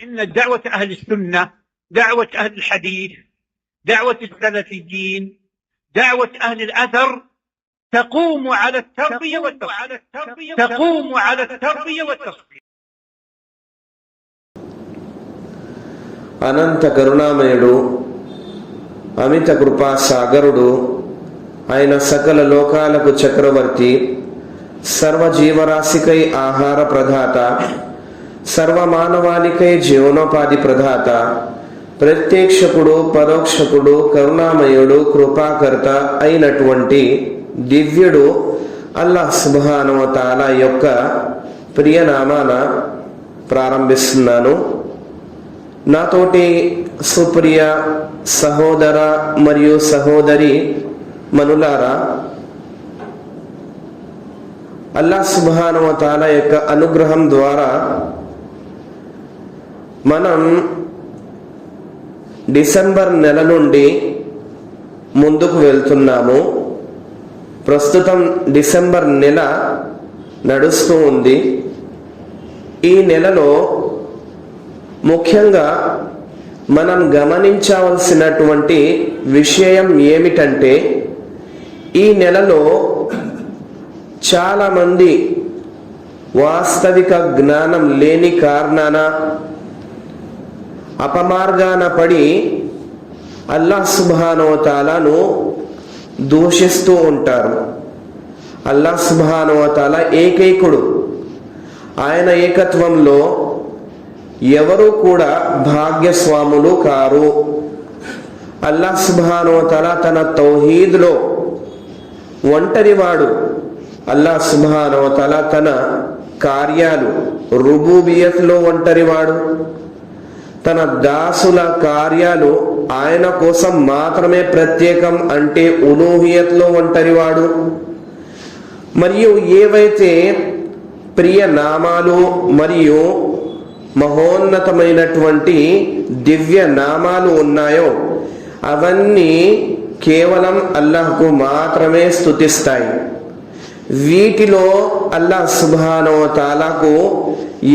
إن دعوة أهل السنة دعوة أهل الحديث دعوة السلفيين دعوة أهل الأثر تقوم على التربية والتصفية. అనంత కరుణామయుడు అమిత కృపా సాగరుడు ఆయన సకల లోకాలకు చక్రవర్తి, సర్వజీవరాశికై ఆహార ప్రదాత, సర్వమానవానికై జీవనోపాధి ప్రదాత, ప్రత్యక్షకుడు పరోక్షకుడు కరుణామయుడు కృపాకర్త అయినటువంటి దివ్యుడు అల్లాహ్ సుబ్హానహు వ తఆలా యొక్క ప్రియనామాన ప్రారంభిస్తున్నాను. నాతోటి సుప్రియ సహోదర మరియు సహోదరి మనులారా, అల్లాహ్ సుబ్హానహు వ తఆలా యొక్క అనుగ్రహం ద్వారా మనం డిసెంబర్ నెల నుండి ముందుకు వెళ్తున్నాము. ప్రస్తుతం డిసెంబర్ నెల నడుస్తూ ఉంది. ఈ నెలలో ముఖ్యంగా మనం గమనించవలసినటువంటి విషయం ఏమిటంటే, ఈ నెలలో చాలామంది వాస్తవిక జ్ఞానం లేని కారణాన అపమార్గాన పడి అల్లాహ్ సుబ్హానహు వ తఆలాను దూషిస్తూ ఉంటారు. అల్లాహ్ సుబ్హానహు వ తఆలా ఏకైకుడు. ఆయన ఏకత్వంలో ఎవరు కూడా భాగ్యస్వాములు కారు. అల్లాహ్ సుబ్హానహు వ తఆలా తన తౌహీద్లో ఒంటరివాడు. అల్లాహ్ సుబ్హానహు వ తఆలా తన కార్యాలు రుబూబియత్లో ఒంటరివాడు. తన దాసుల కార్యాలు ఆయన కోసం మాత్రమే ప్రత్యేకం అంటే ఉలూహియత్లో ఒంటరివాడు. మరియు ఏవైతే ప్రియ నామాలు మరియు మహోన్నతమైనటువంటి దివ్య నామాలు ఉన్నాయో అవన్నీ కేవలం అల్లాహ్కు మాత్రమే స్తుతిస్తాయి. వీటిలో అల్లాహ్ సుబ్హానహు వ తఆలాకు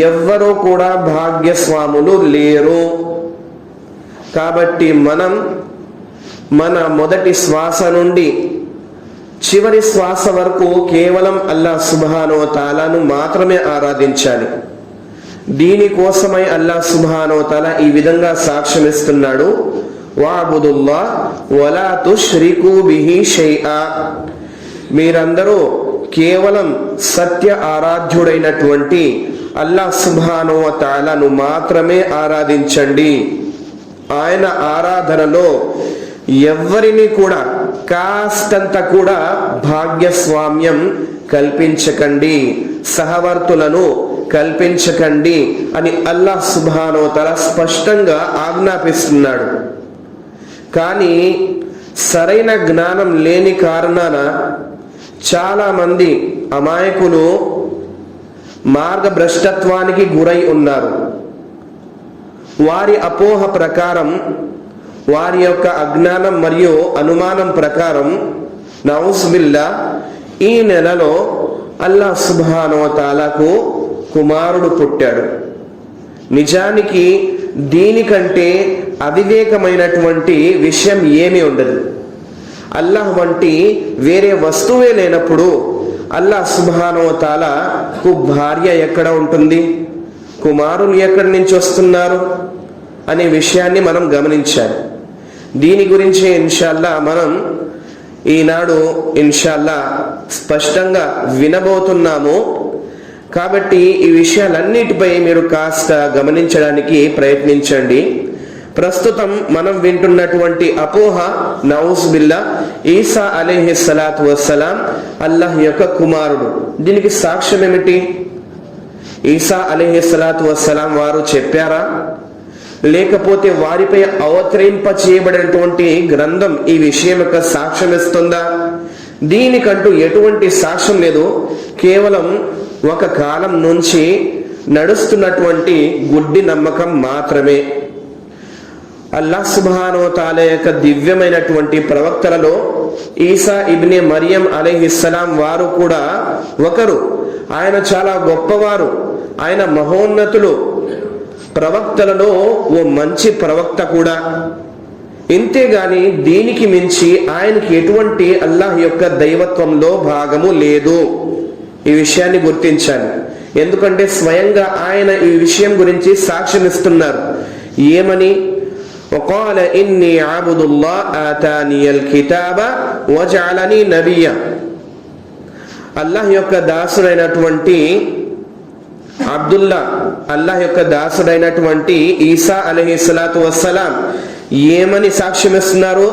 ఎవ్వరూ కూడా భాగ్యస్వాములు లేరు. కాబట్టి మనం మన మొదటి శ్వాస నుండి చివరి శ్వాస వరకు కేవలం అల్లాహ్ సుబ్హానహు వ తఆలాను మాత్రమే ఆరాధించాలి. దీనికోసమై అల్లాహ్ సుబ్హానహు వ తఆలా ఈ విధంగా సాక్ష్యమిస్తున్నాడు, వఅబుదుల్లాహ్ వలా తుష్రికు బిహి షైఆ. మీరందరూ కేవలం సత్య ఆరాధ్యుడైనటువంటి అల్లాహ్ సుబ్హానహు వ తఆలాను మాత్రమే ఆరాధించండి. ఆయన ఆరాధనలో ఎవ్వరిని కూడా కాస్తంత కూడా భాగ్యస్వామ్యం కల్పించకండి, సహవర్తులను కల్పించకండి అని అల్లాహ్ సుబ్హానహు వ తఆలా స్పష్టంగా ఆజ్ఞాపిస్తున్నాడు. కానీ సరైన జ్ఞానం లేని కారణాన చాలామంది అమాయకులు మార్గభ్రష్టత్వానికి గురై ఉన్నారు. వారి అపోహ ప్రకారం, వారి యొక్క అజ్ఞానం మరియు అనుమానం ప్రకారం నౌజుబిల్లా ఈ నెలలో అల్లాహ్ సుబ్హానహు వ తఆలాకు కుమారుడు పుట్టాడు. నిజానికి దీనికంటే అవివేకమైనటువంటి విషయం ఏమీ ఉండదు. అల్లాహ్ వంటి వేరే వస్తువే లేనప్పుడు అల్లాహ్ సుబ్హానహు వ తఆలాకు భార్య ఎక్కడ ఉంటుంది, కుమారులు ఎక్కడి నుంచి వస్తున్నారు అనే విషయాన్ని మనం గమనించాలి. దీని గురించి ఇన్షాల్లా మనం ఈనాడు ఇన్షాల్లా స్పష్టంగా వినబోతున్నాము. కాబట్టి ఈ విషయాలన్నిటిపై మీరు కాస్త గమనించడానికి ప్రయత్నించండి. ప్రస్తుతం మనం వింటున్నటువంటి అపోహ నౌజుబిల్లా ఈసా అలైహిస్సలాతు వస్సలాం అల్లాహ్ యొక్క కుమారుడు. దీనికి సాక్ష్యం ఏమిటి? ఈసా అలైహిస్సలాతు వస్సలాం వారు చెప్పారా, లేకపోతే వారిపై అవతరింప చేయబడినటువంటి గ్రంథం ఈ విషయం యొక్క సాక్ష్యం ఇస్తుందా? దీనికంటూ ఎటువంటి సాక్ష్యం లేదు. కేవలం ఒక కాలం నుంచి నడుస్తున్నటువంటి గుడ్డి నమ్మకం మాత్రమే. అల్లాహ్ సుబ్హానహు వ తఆలా యొక్క దివ్యమైనటువంటి ప్రవక్తలలో ఈసా ఇబ్నే మరియం అలైహిస్సలాం వారు కూడా ఒకరు. ఆయన చాలా గొప్పవారు, ఆయన మహోన్నతులు. ప్రవక్తలలో ఓ మంచి ప్రవక్త కూడా. ఇంతేగాని దీనికి మించి ఆయనకి ఎటువంటి అల్లాహ్ యొక్క దైవత్వంలో భాగము లేదు. ఈ విషయాన్ని గుర్తించాలి. ఎందుకంటే స్వయంగా ఆయన ఈ విషయం గురించి సాక్ష్యం ఇస్తున్నారు. ఏమని? وقال إني عبد الله آتاني الكتاب وجعلني نبيا. అల్లాహ్ యొక్క దాసుడైనటువంటి అబ్దుల్లా, అల్లాహ్ యొక్క దాసుడైనటువంటి ఈసా అలైహిస్సలాతు వస్సలాం ఏమని సాక్ష్యం ఇస్తున్నారు?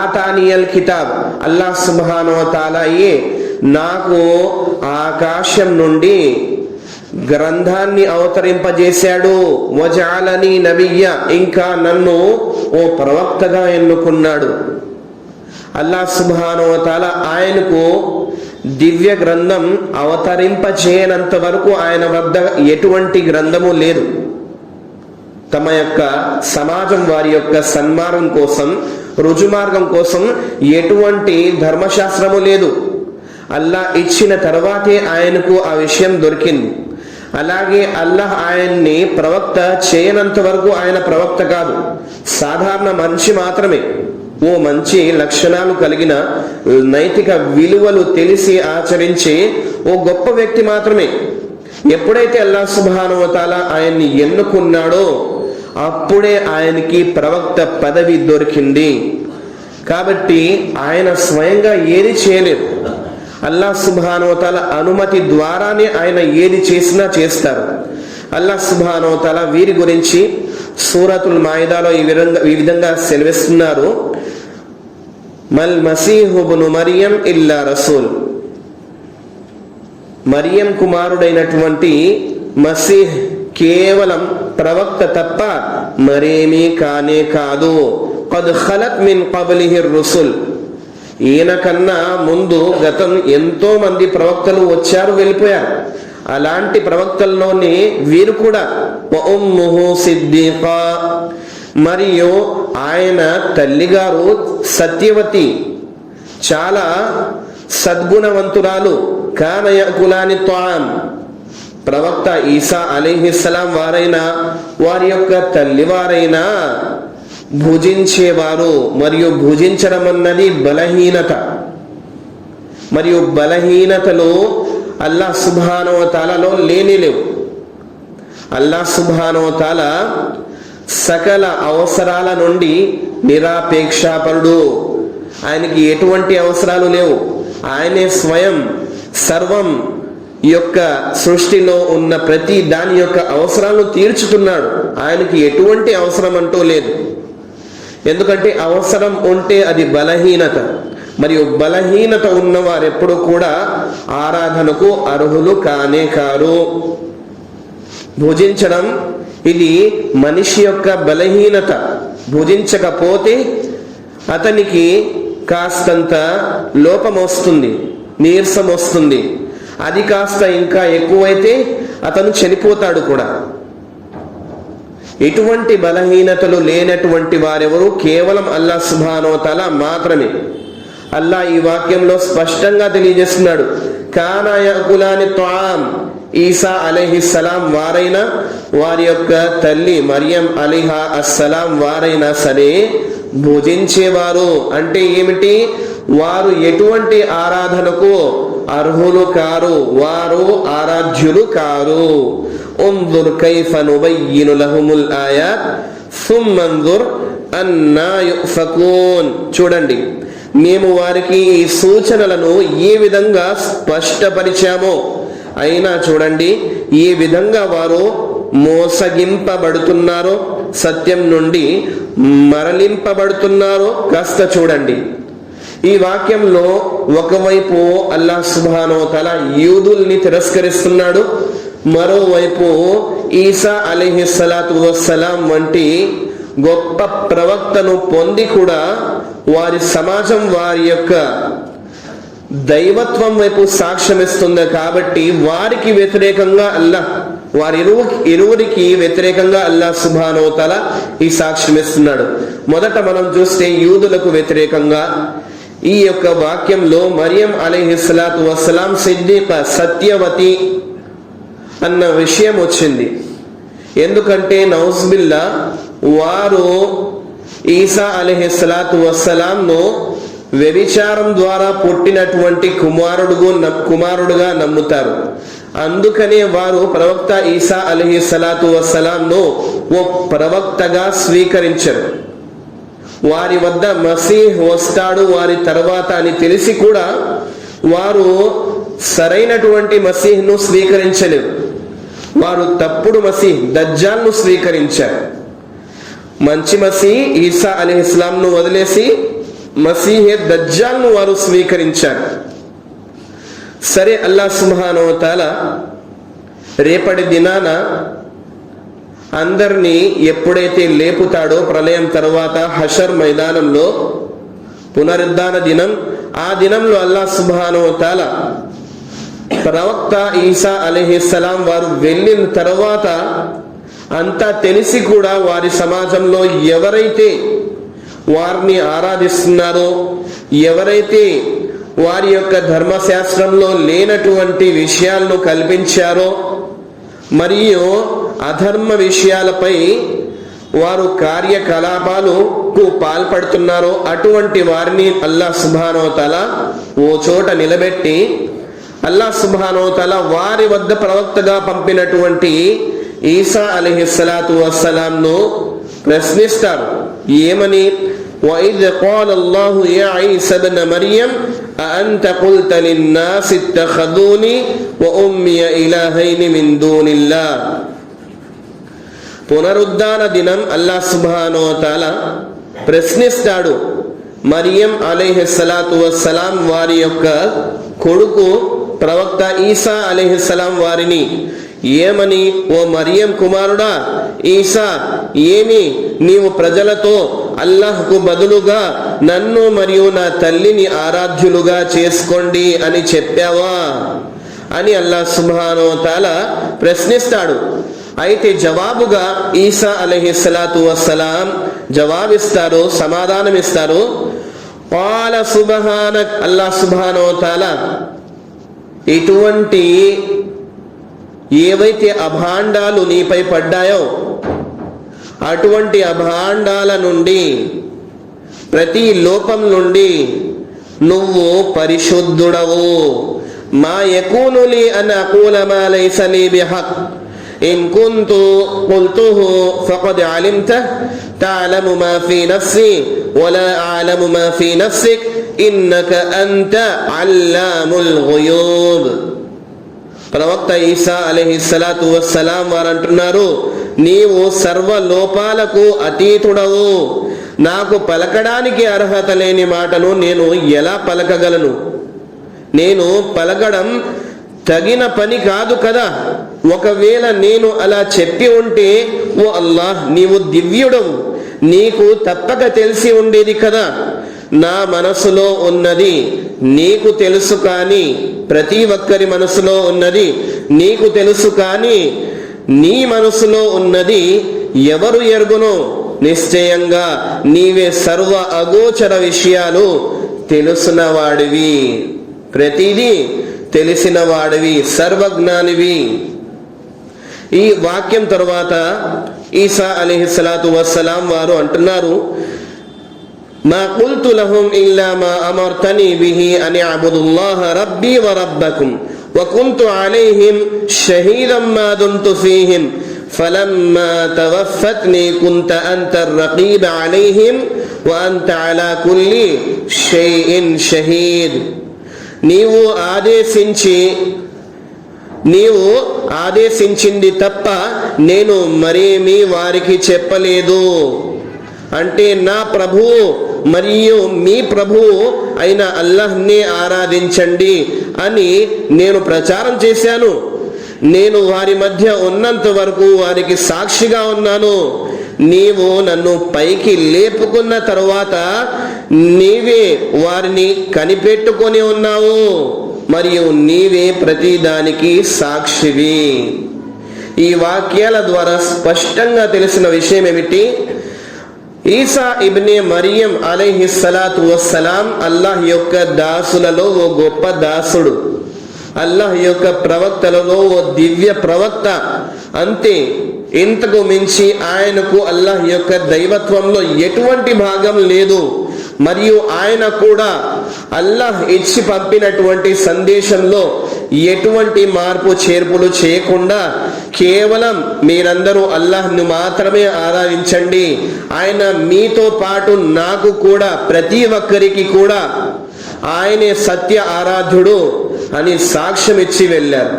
ఆతానియల్ కితాబ్, అల్లాహ్ సుబ్హానహు వ తఆలాయే నాకు ఆకాశం నుండి గ్రంథాన్ని అవతరింపజేశాడు. వజఅలని నబియ్య, ఇంకా నన్ను ఓ ప్రవక్తగా ఎన్నుకున్నాడు. అల్లాహ్ సుబ్హానహు వ తఆలా ఆయనకు దివ్య గ్రంథం అవతరింపచేయనంత వరకు ఆయన వద్ద ఎటువంటి గ్రంథము లేదు. తమ యొక్క సమాజం వారి యొక్క సన్మార్గం కోసం, రుజుమార్గం కోసం ఎటువంటి ధర్మశాస్త్రము లేదు. అల్లాహ్ ఇచ్చిన తర్వాతే ఆయనకు ఆ విషయం దొరికింది. అలాగే అల్లాహ్ ఆయన్ని ప్రవక్త చేయనంత వరకు ఆయన ప్రవక్త కాదు, సాధారణ మనిషి మాత్రమే. ఓ మంచి లక్షణాలు కలిగిన, నైతిక విలువలు తెలిసి ఆచరించే ఓ గొప్ప వ్యక్తి మాత్రమే. ఎప్పుడైతే అల్లాహ్ సుబ్హానహు వ తఆలా ఆయన్ని ఎన్నుకున్నాడో అప్పుడే ఆయనకి ప్రవక్త పదవి దొరికింది. కాబట్టి ఆయన స్వయంగా ఏది చేయలేదు. అల్లాహ్ సుబ్హానహు వ తఆలా అనుమతి ద్వారానే ఆయన ఏది చేసినా చేస్తారు. అల్లాహ్ సుబ్హానహు వ తఆలా వీరి గురించి సూరతుల్ మాయిదాలో ఈ విధంగా సెలవిస్తున్నారు. మల్ మసీహు ఇబ్ను మరియం ఇల్లా రసూల్. మరియం కుమారుడైనటువంటి మసీహ్ కేవలం ప్రవక్త తప్ప మరేమీ కానే కాదు. ఖద్ ఖలత్ మిన్ ఖబ్లిహి రుసుల్. ఈయన కన్నా ముందు గతం ఎంతో మంది ప్రవక్తలు వచ్చారు, వెళ్ళిపోయారు. అలాంటి ప్రవక్తల్లోనే వీరు కూడా. ఉమ్ముహు సిద్దీకా, మరియు ఆయన తల్లిగారు సత్యవతి, చాలా సద్గుణవంతురాలు. కాన యకులాని త్వామ్. ప్రవక్త ఈసా అలైహిస్సలాం వారైనా వారి యొక్క తల్లివారైనా భుజించేవారు. మరియు భుజించడం అన్నది బలహీనత, మరియు బలహీనతలు అల్లాహ్ సుబ్హానహు వ తఆలాలో లేవు. అల్లాహ్ సుబ్హానహు వ తఆలా సకల అవసరాల నుండి నిరాపేక్షాపరుడు. ఆయనకి ఎటువంటి అవసరాలు లేవు. ఆయనే స్వయం సర్వం యొక్క సృష్టిలో ఉన్న ప్రతి దాని యొక్క అవసరాలను తీర్చుతున్నాడు. ఆయనకి ఎటువంటి అవసరం అంటూ లేదు. ఎందుకంటే అవసరం ఉంటే అది బలహీనత, మరియు బలహీనత ఉన్నవారు ఎప్పుడు కూడా ఆరాధనకు అర్హులు కానే కారు. భుజించడం ఇది మనిషి యొక్క బలహీనత. భుజించకపోతే అతనికి కాస్తంత లోపం వస్తుంది, నీరసం వస్తుంది. అది కాస్త ఇంకా ఎక్కువైతే అతను చనిపోతాడు కూడా. ఎటువంటి బలహీనతలు లేనటువంటి వారెవరు? కేవలం అల్లాహ్ సుబ్హానహు వ తఆలా మాత్రమే. అల్లాహ్ ఈ వాక్యంలో స్పష్టంగా తెలియజేస్తున్నాడు. కానా యకులాని త్వామ్. ఈసా అలైహిస్సలాం వారైనా వారి యొక్క తల్లి మరియం అలైహా అస్సలాం వారైనా సరే భుజించేవారు. అంటే ఏమిటి? వారు ఎటువంటి ఆరాధనకు అర్హులు కారు, వారు ఆరాధ్యులు కారు. ఉందుర్ కైఫ నుబయ్యిను లహుముల్ ఆయాత్ సుమ్మ అందుర్ అన్నా యుఫకూన్. చూడండి, మేము వారికి ఈ సూచనలను ఏ విధంగా స్పష్టపరిచామో, అయినా చూడండి ఏ విధంగా వారు మోసగింపబడుతున్నారో, సత్యం నుండి మరలింపబడుతున్నారో కాస్త చూడండి. ఈ వాక్యంలో ఒకవైపు అల్లాహ్ సుబ్హానహు వ తఆలా యూదుల్ని తిరస్కరిస్తున్నాడు, మరోవైపు ఈసా అలైహిస్సలాతు వస్సలాం వంటి గొప్ప ప్రవక్తను పొంది కూడా వారి సమాజం వారి యొక్క దైవత్వం వైపు సాక్ష్యమిస్తుంది. కాబట్టి వారికి వ్యతిరేకంగా అల్లాహ్, ఇరువురికి వ్యతిరేకంగా అల్లాహ్ సుబ్హానహు వ తఆలా ఈ సాక్ష్యం ఇస్తున్నాడు. మొదట మనం చూస్తే యూదులకు వ్యతిరేకంగా ఈ యొక్క వాక్యంలో మరియం అలైహిస్సలాతు వస్సలాం సిద్దీక, సత్యవతి అన్న విషయం వచ్చింది. ఎందుకంటే నౌజ్బిల్లా వారు ఈసా అలైహిస్సలాతు వస్సలాంను వ్యభిచారం ద్వారా పుట్టినటువంటి కుమారుడుగా నమ్ముతారు. అందుకనే వారు ప్రవక్త ఈసా అలైహిస్సలాతు వస్సలాంను ఓ ప్రవక్తగా స్వీకరించరు. వారి వద్ద మసీహ్ వస్తాడు వారి తర్వాత అని తెలిసి కూడా వారు సరైనటువంటి మసీహ్ను స్వీకరించలేరు. వారు తప్పుడు మసీహ్ దజ్జాల్ను స్వీకరించారు. మంచి మసీహ్ ఈసా అలైహిస్సలాంను వదిలేసి మసీహే దజ్జాల్ను వారు స్వీకరించారు. సరే, అల్లాహ్ సుబ్హానహు వ తఆలా రేపటి దినాన అందరినీ ఎప్పుడైతే లేపుతాడో ప్రళయం తర్వాత హషర్ మైదానంలో పునరుద్ధాన దినం, ఆ దినంలో అల్లాహ్ సుబ్హానహు వ తఆలా ప్రవక్త ఈసా అలైహిస్సలాం వారు వెళ్ళిన తర్వాత అంతా తెలిసి కూడా వారి సమాజంలో ఎవరైతే వారిని ఆరాధిస్తున్నారో, ఎవరైతే వారి యొక్క ధర్మశాస్త్రంలో లేనటువంటి విషయాలను కల్పించారో మరియు అధర్మ విషయాలపై వారు కార్యకలాపాలకు పాల్పడుతున్నారో అటువంటి వారిని అల్లాహ్ సుబ్హానహు వ తఆలా ఓ చోట నిలబెట్టి అల్లాహ్ సుబ్హానహు వ తఆలా వారి వద్ద ప్రవక్తగా పంపినటువంటి ఈసా అలైహిస్సలాతు వస్సలాంను ప్రశ్నిస్తారు. ఏమని? وَإِذْ قَالَ اللَّهُ يَا عِيسَى ابْنَ مَرْيَمَ أَأَنْتَ قُلْتَ لِلنَّاسِ اتَّخَذُونِي وَأُمِّيَ إِلَٰهَيْنِ مِن دُونِ اللَّهِ. పునరుద్ధాన దినం అల్లాహ్ సుబ్హానహు వ తఆలా ప్రశ్నిస్తాడు మరియం అలైహిస్సలాతు వస్సలాం వారి యొక్క కొడుకు ప్రవక్త ఈసా అలైహిస్సలాం వారిని ఏమని? ఓ మరియం కుమారుడా ఈసా, ఏమి నీవు ప్రజలతో అల్లాహ్కు బదులుగా నన్ను మరియు నా తల్లిని ఆరాధ్యులుగా చేసుకోండి అని చెప్పావా అని అల్లాహ్ సుబ్హానహు వ తఆలా ప్రశ్నిస్తాడు. అయితే జవాబుగా ఈసా అలైహిస్సలాతు వస్సలాం జవాబిస్తారు, సమాధానమిస్తారు. قال سبحانك, అల్లాహ్ సుబ్హానహు వ తఆలా ఇటువంటి ఏవైతే అభాండాలు నీపై పడ్డాయో అటువంటి అభాండాల నుండి, ప్రతి లోపం నుండి నువ్వు పరిశుద్ధుడవు. మా యకూను లీ అన్ అకూల మా లైస లీ బిహక్ ఇన్ కున్తు ఖుల్తుహు ఫఖద్ అలిమ్తహు తఅలము మా ఫీ నఫ్సి వలా అఅలము మా ఫీ నఫ్సిక్ ఇన్నక అంత అల్లాముల్ గుయూబ్. ప్రవక్త ఈసా అలైహిస్సలాతు వస్సలాం వారు అంటున్నారు, నీవు సర్వ లోపాలకు అతీతుడవు. నాకు పలకడానికి అర్హత లేని మాటను నేను ఎలా పలకగలను? నేను పలకడం తగిన పని కాదు కదా. ఒకవేళ నేను అలా చెప్పి ఉంటే, ఓ అల్లాహ్ నీవు దివ్యుడవు, నీకు తప్పక తెలిసి ఉండేది కదా. నా మనసులో ఉన్నది నీకు తెలుసు, కానీ ప్రతి ఒక్కరి మనసులో ఉన్నది నీకు తెలుసు, కానీ నీ మనసులో ఉన్నది ఎవరు ఎరుగునో? నిశ్చయంగా నీవే సర్వ అగోచర విషయాలు తెలుసిన వాడివి, ప్రతిదీ తెలిసిన వాడివి, సర్వజ్ఞానివి. ఈ వాక్యం తరువాత ఈసా అలైహిస్సలాతు వస్సలాం వారు అంటున్నారు, మా ఖుల్తు లహుం ఇల్లా మా అమర్తనీ బిహి అన్ అఅబుదుల్లాహ రబ్బీ వ రబ్బకుం వ కుంతు అలైహిం షహీదం మా దుంతు ఫీహిం ఫలమ్మా తవఫ్ఫత్నీ కుంత అంతర్ రకీబ అలైహిం వ అంత అలా కుల్లి షైఇన్ షహీద్. నీవు ఆదేశించింది తప్ప నేను మరేమీ వారికి చెప్పలేదు. అంటే నా ప్రభువు మరియు మీ ప్రభువు అయిన అల్లాహ్నే ఆరాధించండి అని నేను ప్రచారం చేశాను. నేను వారి మధ్య ఉన్నంత వరకు వారికి సాక్షిగా ఉన్నాను. నీవు నన్ను పైకి లేపుకున్న తరువాత నీవే వారిని కనిపెట్టుకొని ఉన్నావు మరియు నీవే ప్రతిదానికి సాక్షివి. ఈ వాక్యాల ద్వారా స్పష్టంగా తెలిసిన విషయం ఏమిటి? ఈసా ఇబ్నే మరియం అలైహిస్సలాతు వస్సలాం అల్లాహ్ యొక్క దాసులలో ఓ గొప్ప దాసుడు, అల్లాహ్ యొక్క ప్రవక్తలలో ఓ దివ్య ప్రవక్త. అంతే, ఇంతకు మించి ఆయనకు అల్లాహ్ యొక్క దైవత్వంలో ఎటువంటి భాగం లేదు. మరియు ఆయన కూడా అల్లాహ్ ఇచ్చి పంపినటువంటి సందేశంలో ఎటువంటి మార్పు చేర్పులు చేయకుండా కేవలం మీరందరూ అల్లాహ్ను మాత్రమే ఆరాధించండి, ఆయన మీతో పాటు నాకు కూడా ప్రతి ఒక్కరికి కూడా ఆయనే సత్య ఆరాధ్యుడు అని సాక్ష్యం ఇచ్చి వెళ్ళారు.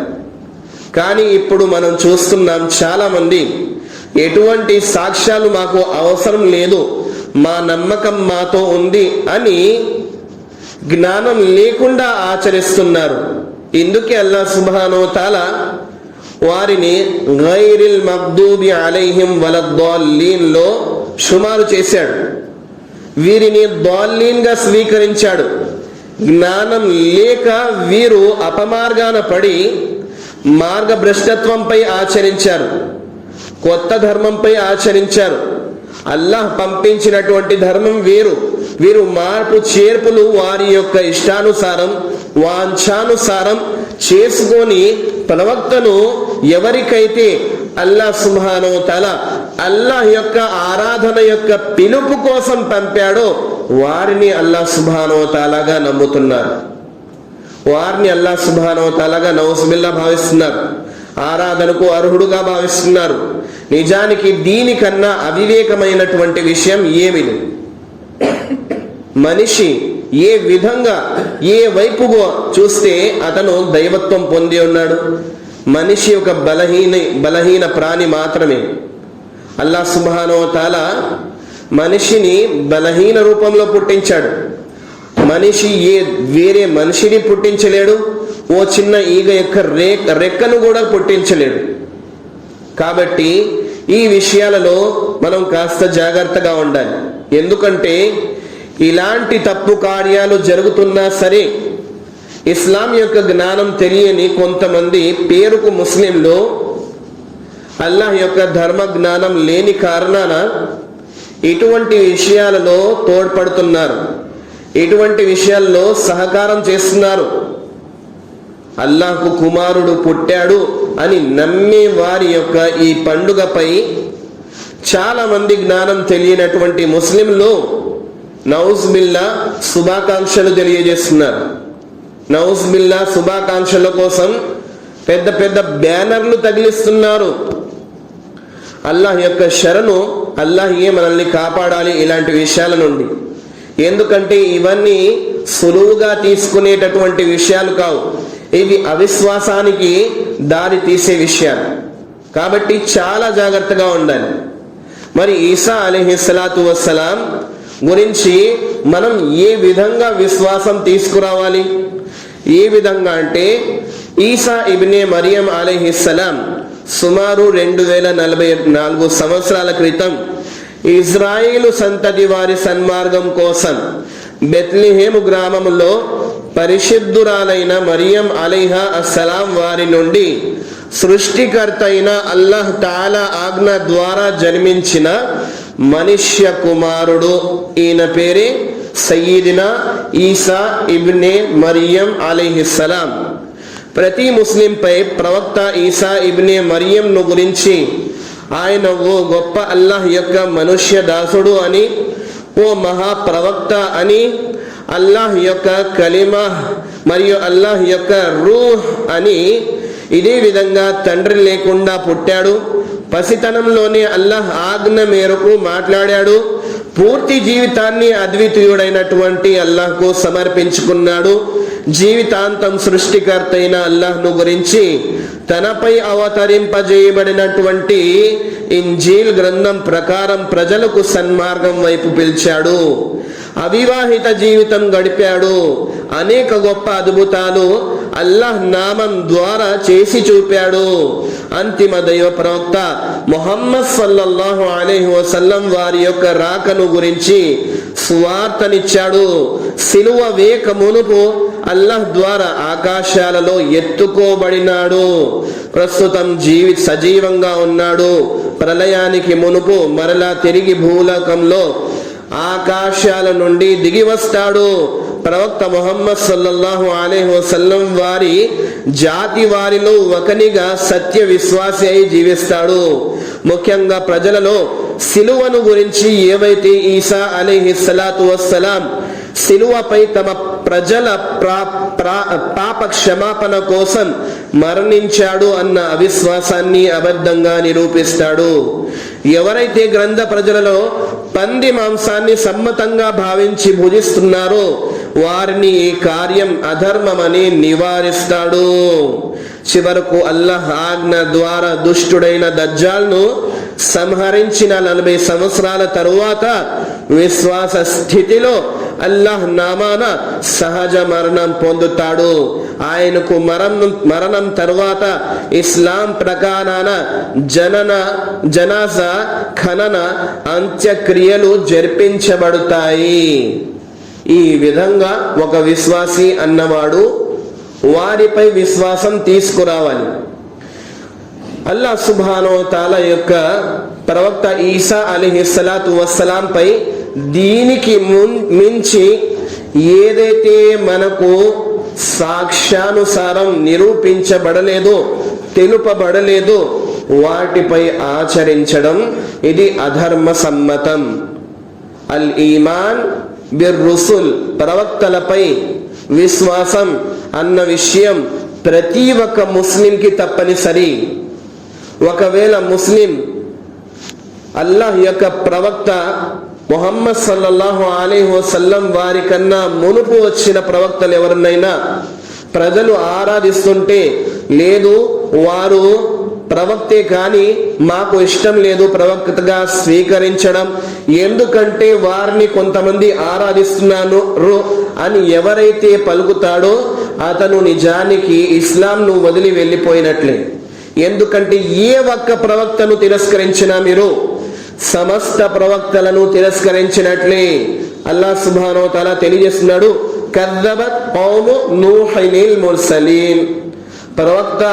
కానీ ఇప్పుడు మనం చూస్తున్నాం, చాలా మంది ఎటువంటి సాక్ష్యాలు మాకు అవసరం లేదు, మా నమ్మకం మాతో ఉంది అని జ్ఞానం లేకుండా ఆచరిస్తున్నారు. ఇందుకే అల్లాహ్ సుబ్హానహు వ తఆలా వారిని గైరిల్ మగ్దూబి అలైహిం వలద్దallin లో షుమారు చేశాడు. వీరిని దాల్లీన్ గా స్వీకరించాడు. జ్ఞానం లేక వీరు అపమార్గాన పడి మార్గభ్రష్టత్వంపై ఆచరించారు, కొత్త ధర్మంపై ఆచరించారు. అల్లాహ్ పంపించినటువంటి ధర్మం వేరు. వీరు మార్పు చేర్పులు వారి యొక్క ఇష్టానుసారం వాంఛానుసారం చేసుకొని ప్రవక్తను ఎవరికైతే అల్లాహ్ సుబ్హానహు వ తఆలా అల్లాహ్ యొక్క ఆరాధన యొక్క పిలుపు కోసం పంపాడో వారిని అల్లాహ్ సుబ్హానహు వ తఆలాగా నమ్ముతున్నారు, వారిని అల్లాహ్ సుబ్హానహు వ తఆలాగా నౌజుబిల్లా భావిస్తున్నారు, ఆరాధనకు అర్హుడుగా భావిస్తున్నారు. నిజానికి దీనికన్నా అవివేకమైనటువంటి విషయం ఏమీ లేదు. మనిషి ఏ విధంగా ఏ వైపుగా చూస్తే అతను దైవత్వం పొంది ఉన్నాడు. మనిషి ఒక బలహీన ప్రాణి మాత్రమే. అల్లాహ్ సుబ్హానహు వ తఆలా మనిషిని బలహీన రూపంలో పుట్టించాడు. మనిషి వేరే మనిషిని పుట్టించలేడు, ఓ చిన్న ఈగ యొక్క రెక్కను కూడా పుట్టించలేడు. కాబట్టి ఈ విషయాలలో మనం కాస్త జాగ్రత్తగా ఉండాలి. ఎందుకంటే ఇలాంటి తప్పు కార్యాలు జరుగుతున్నా సరే ఇస్లాం యొక్క జ్ఞానం తెలియని కొంతమంది పేరుకు ముస్లింలు అల్లాహ్ యొక్క ధర్మ జ్ఞానం లేని కారణాన ఇటువంటి విషయాలలో తోడ్పడుతున్నారు, ఇటువంటి విషయాల్లో సహకారం చేస్తున్నారు. అల్లాహ్కు కుమారుడు పుట్టాడు అని నమ్మే వారి యొక్క ఈ పండుగపై చాలా మంది జ్ఞానం తెలియనటువంటి ముస్లింలు నౌజుబిల్లా శుభాకాంక్షలు తెలియజేస్తున్నారు. నౌజుబిల్లా శుభాకాంక్షల కోసం పెద్ద పెద్ద బ్యానర్లు తగిలిస్తున్నారు. అల్లాహ్ యొక్క శరణు, అల్లాహ్యే మనల్ని కాపాడాలి ఇలాంటి విషయాల నుండి. ఎందుకంటే ఇవన్నీ సులువుగా తీసుకునేటటువంటి విషయాలు కావు, ఇవి అవిశ్వాసానికి దారి తీసే విషయాలు. కాబట్టి చాలా జాగ్రత్తగా ఉండాలి. మరి ఈసా అలైహిస్సలాతు వస్సలాం గురించి మనం ఏ విధంగా విశ్వాసం తీసుకురావాలి? ఏ విధంగా అంటే ఈసా ఇబ్నే మరియం అలైహిస్సలాం సుమారు 2044 సంవత్సరాల క్రితం ఇజ్రాయిలు సంతతి వారి సన్మార్గం కోసం బెత్లెహేము గ్రామంలో పరిశుద్ధురాలైన మరియం అలైహా అస్సలాం వారి నుండి సృష్టికర్త అయిన అల్లాహ్ తాలా ఆజ్ఞ ద్వారా జన్మించిన మనుష్య కుమారుడు. ఈయన పేరే సయ్యిదినా ఈసా ఇబ్నే మరియం అలైహిస్సలాం. ప్రతి ముస్లింపై ప్రవక్త ఈసా ఇబ్నే మరియంను గురించి ఆయన ఓ గొప్ప అల్లాహ్ యొక్క మనుష్య దాసుడు అని, ఓ మహాప్రవక్త అని, అల్లాహ్ యొక్క కలిమా మరియు అల్లాహ్ యొక్క రూహ్ అని, ఇదే విధంగా తండ్రి లేకుండా పుట్టాడు, పసితనంలోనే అల్లాహ్ ఆజ్ఞ మేరకు మాట్లాడాడు, పూర్తి జీవితాన్ని అద్వితీయుడైనటువంటి అల్లాహ్కు సమర్పించుకున్నాడు, జీవితాంతం సృష్టికర్త అయిన అల్లాహ్ను గురించి తనపై అవతరింపజేయబడినటువంటి ఇంజీల్ గ్రంథం ప్రకారం ప్రజలకు సన్మార్గం వైపు పిలిచాడు, అవివాహిత జీవితం గడిపాడు, అనేక గొప్ప అద్భుతాలు అల్లాహ్ నామం ద్వారా చేసి చూపాడు. అంతిమ దైవ ప్రవక్త ముహమ్మద్ సల్లల్లాహు అలైహి వసల్లం వారి యొక్క రాకను గురించి సువార్తనిచ్చాడు. సిలువ వేక మునుపు అల్లాహ్ ద్వారా ఆకాశాలలో ఎత్తుకోబడినాడు. ప్రస్తుతం సజీవంగా ఉన్నాడు. ప్రళయానికి మునుపు మరలా తిరిగి భూలోకంలో ఆకాశాల నుండి దిగి వస్తాడు. ప్రవక్త ముహమ్మద్ సల్లల్లాహు అలైహి వసల్లం వారి జాతి వారిలో ఒకనిగా సత్య విశ్వాసి అయి జీవిస్తాడు. ముఖ్యంగా ప్రజలలో సిలువను గురించి ఏవైతే ఈసా అలైహిస్సలాతు వస్సలాం సిలువపై తమ ప్రజల పాప క్షమాపణ కోసం మరణించాడు అన్న అవిశ్వాసాన్ని అబద్ధంగా నిరూపిస్తాడు. ఎవరైతే గ్రంథ ప్రజలలో పంది మాంసాన్ని సమ్మతంగా భావించి భుజిస్తున్నారో వారిని ఈ కార్యం అధర్మమని నివారిస్తాడు. చివరకు అల్లాహ్ ఆజ్ఞ ద్వారా దుష్టుడైన దజ్జాల్ను సంహరించిన 40 సంవత్సరాల తరువాత విశ్వాస స్థితిలో అల్లాహ్ నామాన సహజ మరణం పొందుతాడు. ఆయనకు మరణం తరువాత ఇస్లాం ప్రకారాన జనాజా ఖనన అంత్యక్రియలు జరిపించబడతాయి. ఈ విధంగా ఒక విశ్వాసి అన్నవాడు వారిపై విశ్వాసం తీసుకురావాలి. అల్లాహ్ సుబ్హానహు వ తఆలా యొక్క ప్రవక్త ఈసా అలైహిస్సలాతు వస్సలాం పై దీనికి మించి ఏదైతే మనకు సాక్ష్యానుసారం నిరూపించబడలేదో, తెలుపబడలేదో వాటిపై ఆచరించడం ఇది అధర్మ సమ్మతం. అల్ ఈమాన్ బిర్ రుసుల్, ప్రవక్తలపై విశ్వాసం అన్న విషయం ప్రతి ఒక్క ముస్లింకి తప్పనిసరి. ఒకవేళ ముస్లిం అల్లాహ్ యొక్క ప్రవక్త ముహమ్మద్ సల్లల్లాహు అలైహి వసల్లం వారి కన్నా మునుపు వచ్చిన ప్రవక్తలు ఎవరినైనా ప్రజలు ఆరాధిస్తుంటే, లేదు వారు ప్రవక్తే కానీ మాకు ఇష్టం లేదు ప్రవక్తగా స్వీకరించడం, ఎందుకంటే వారిని కొంతమంది ఆరాధిస్తున్నారు అని ఎవరైతే పలుకుతాడో అతను నిజానికి ఇస్లాంను వదిలి వెళ్ళిపోయినట్లే. ఎందుకంటే ఏ ఒక్క ప్రవక్తను తిరస్కరించినా మీరు సమస్త ప్రవక్తలను తిరస్కరించినట్లే. అల్లాహ్ సుబ్హానహు వ తఆలా తెలియజేస్తున్నాడు, కద్దబత్ కౌము నూహిల్ ముర్సలీన్. ప్రవక్త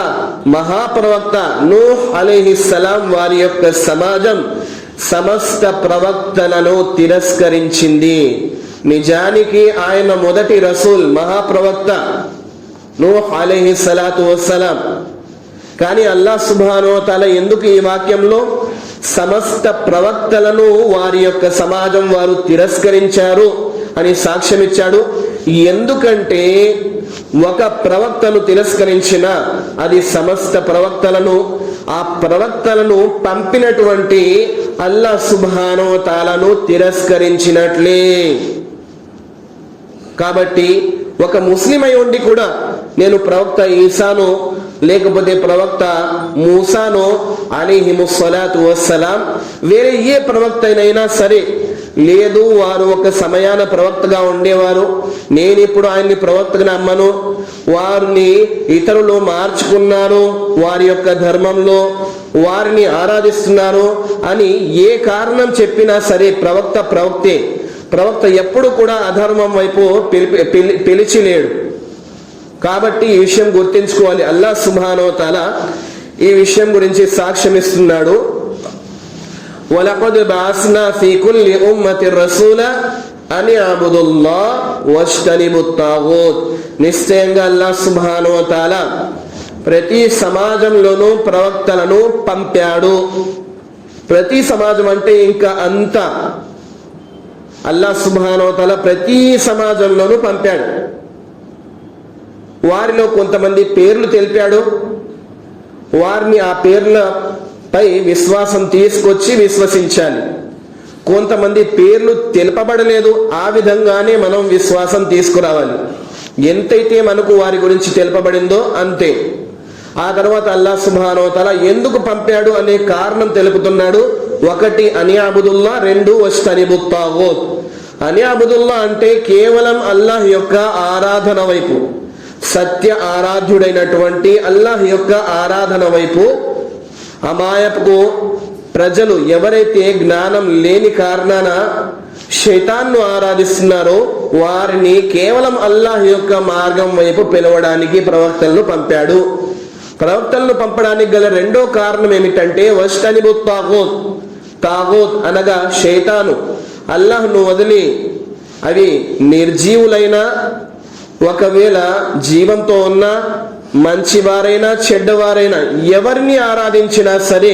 మహాప్రవక్త నూహ్ అలైహిస్సలాం వారి యొక్క సమాజం సమస్త ప్రవక్తలను తిరస్కరించింది. నిజానికి ఆయన మొదటి రసూల్ మహాప్రవక్త నూహ్ అలైహిస్సలాతు వస్సలాం. కానీ అల్లాహ్ సుబ్హానహు వ తఆలా ఎందుకు ఈ వాక్యంలో సమస్త ప్రవక్తలను వారి యొక్క సమాజం వారు తిరస్కరించారు అని సాక్ష్యం ఇచ్చాడు? ఎందుకంటే ఒక ప్రవక్తను తిరస్కరించిన అది సమస్త ప్రవక్తలను, ఆ ప్రవక్తలను పంపినటువంటి అల్లాహ్ సుబ్హానహు వ తఆలాను తిరస్కరించినట్లే. కాబట్టి ఒక ముస్లిం అయి ఉండి కూడా నేను ప్రవక్త ఈసాను లేకపోతే ప్రవక్త మూసానో అలైహిముస్సలాతు వస్సలాం వేరే ఏ ప్రవక్త అయినా సరే, లేదు వారు ఒక సమయాన ప్రవక్తగా ఉండేవారు, నేను ఇప్పుడు ఆయన్ని ప్రవక్తగా నమ్మను, వారిని ఇతరులు మార్చుకున్నారు, వారి యొక్క ధర్మంలో వారిని ఆరాధిస్తున్నారు అని ఏ కారణం చెప్పినా సరే ప్రవక్త ప్రవక్తే. ప్రవక్త ఎప్పుడు కూడా అధర్మం వైపు పిలిచిలేడు. కాబట్టి ఈ విషయం గుర్తించుకోవాలి. అల్లాహ్ సుబ్హానహు వ తఆలా ఈ విషయం గురించి సాక్ష్యం ఇస్తున్నాడు. వలఖద్ బఅస్నా ఫీ కుల్లి ఉమ్మతి రసూలా అన్ అబుదుల్లాహ్ వజ్తనిబుత్ తాగూత్. నిశ్చయంగా అల్లాహ్ సుబ్హానహు వ తఆలా ప్రతి సమాజంలోనూ ప్రవక్తలను పంపాడు. ప్రతి సమాజం అంటే ఇంకా అంతా అల్లాహ్ సుబ్హానహు వ తఆలా ప్రతి సమాజంలోనూ పంపాడు. వారిలో కొంతమంది పేర్లు తెలిపాడు, వారిని ఆ పేర్లపై విశ్వాసం తీసుకొచ్చి విశ్వసించాలి. కొంతమంది పేర్లు తెలుపబడలేదు, ఆ విధంగానే మనం విశ్వాసం తీసుకురావాలి. ఎంతైతే మనకు వారి గురించి తెలుపబడిందో అంతే. ఆ తర్వాత అల్లాహ్ సుబ్హానహు వ తఆలా ఎందుకు పంపాడు అనే కారణం తెలుపుతున్నాడు. ఒకటి అని అబుదుల్లా, రెండు వజ్తనిబుత్ తాగూత్. అని అబుదుల్లా అంటే కేవలం అల్లాహ్ యొక్క ఆరాధన వైపు, సత్య ఆరాధ్యుడైనటువంటి అల్లాహ్ యొక్క ఆరాధన వైపు అమాయపు ప్రజలు ఎవరైతే జ్ఞానం లేని కారణాన శైతాన్ను ఆరాధిస్తున్నారో వారిని కేవలం అల్లాహ్ యొక్క మార్గం వైపు పిలవడానికి ప్రవక్తలను పంపాడు. ప్రవక్తలను పంపడానికి గల రెండో కారణం ఏమిటంటే వజ్తనిబుత్ తాగూత్. తాగూత్ అనగా శైతాను. అల్లాహ్ను వదిలి అవి నిర్జీవులైన, ఒకవేళ జీవంతో ఉన్న మంచివారైనా చెడ్డవారైనా ఎవరిని ఆరాధించినా సరే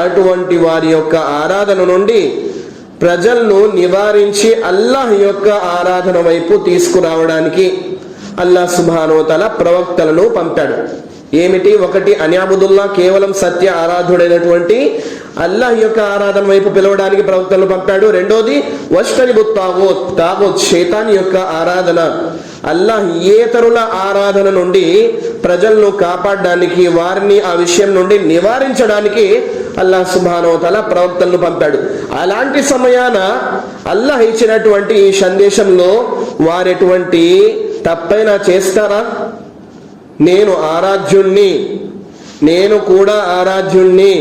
అటువంటి వారి యొక్క ఆరాధన నుండి ప్రజలను నివారించి అల్లాహ్ యొక్క ఆరాధన వైపు తీసుకురావడానికి అల్లాహ్ సుబ్హానహు వ తఆలా ప్రవక్తలను పంపాడు. ఏమిటి? ఒకటి, అన్యాబుదుల్లా, కేవలం సత్య ఆరాధుడైనటువంటి అల్లాహ్ యొక్క ఆరాధన వైపు పిలవడానికి ప్రవక్తలను పంపాడు. రెండోది, వజ్తనిబుత్ తాగూత్, తాగూత్ శైతాన్ యొక్క ఆరాధన, అల్లాహ్ ఏతరుల ఆరాధన నుండి ప్రజలను కాపాడడానికి, వారిని ఆ విషయం నుండి నివారించడానికి అల్లాహ్ సుబ్హానహు వ తఆలా ప్రవక్తలను పంపాడు. అలాంటి సమయాన అల్లాహ్ ఇచ్చినటువంటి ఈ సందేశంలో వారెటువంటి తప్పైనా చేస్తారా? నేను ఆరాధ్యుణ్ణి, నేను కూడా ఆరాధ్యుణ్ణి,